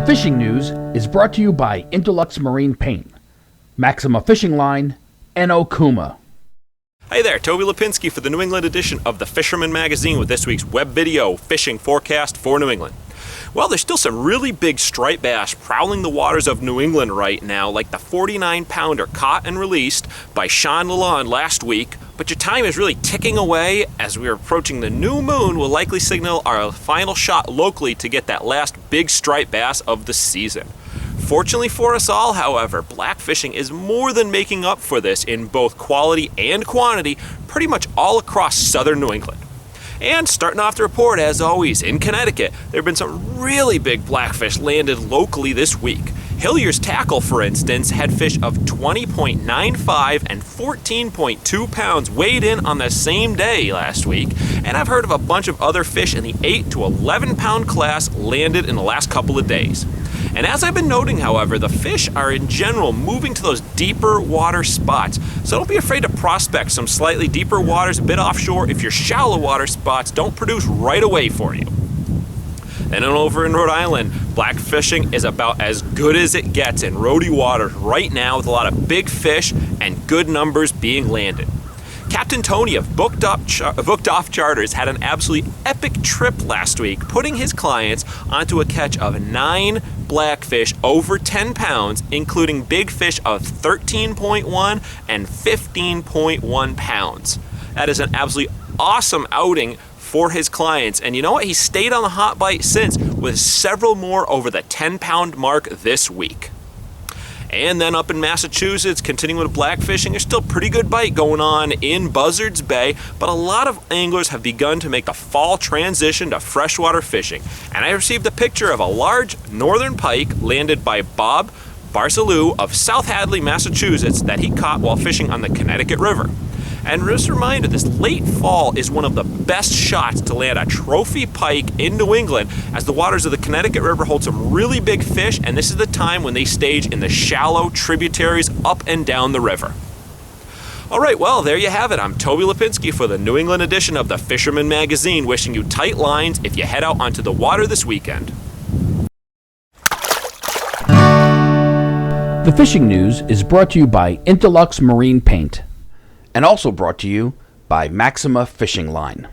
fishing news is brought to you by Interlux Marine Paint, Maxima Fishing Line, and Okuma. Hey there, Toby Lapinski for the New England edition of the Fisherman magazine with this week's web video fishing forecast for New England. Well, there's still some really big striped bass prowling the waters of New England right now, like the 49-pounder caught and released by Shawn LaLond last week, but your time is really ticking away as we are approaching the new moon will likely signal our final shot locally to get that last big striped bass of the season. Fortunately for us all, however, blackfishing is more than making up for this in both quality and quantity pretty much all across southern New England. And starting off the report, as always, in Connecticut, there have been some really big blackfish landed locally this week. Hillyer's tackle, for instance, had fish of 20.95 and 14.2 pounds weighed in on the same day last week, and I've heard of a bunch of other fish in the 8 to 11 pound class landed in the last couple of days. And as I've been noting, however, the fish are in general moving to those deeper water spots. So don't be afraid to prospect some slightly deeper waters a bit offshore if your shallow water spots don't produce right away for you. And over in Rhode Island, blackfishing is about as good as it gets in roady waters right now with a lot of big fish and good numbers being landed. Captain Tony of Booked Off Charters had an absolutely epic trip last week, putting his clients onto a catch of 9 blackfish over 10 pounds, including big fish of 13.1 and 15.1 pounds. That is an absolutely awesome outing for his clients, and you know what? He stayed on the hot bite since, with several more over the 10-pound mark this week. And then up in Massachusetts, continuing with blackfishing, there's still pretty good bite going on in Buzzards Bay, but a lot of anglers have begun to make the fall transition to freshwater fishing. And I received a picture of a large northern pike landed by Bob Barcelou of South Hadley, Massachusetts, that he caught while fishing on the Connecticut River. And just a reminder, this late fall is one of the best shots to land a trophy pike in New England, as the waters of the Connecticut River hold some really big fish, and this is the time when they stage in the shallow tributaries up and down the river. All right, well, there you have it. I'm Toby Lapinski for the New England edition of the Fisherman magazine, wishing you tight lines if you head out onto the water this weekend. The fishing news is brought to you by Interlux Marine Paint, and also brought to you by Maxima Fishing Line.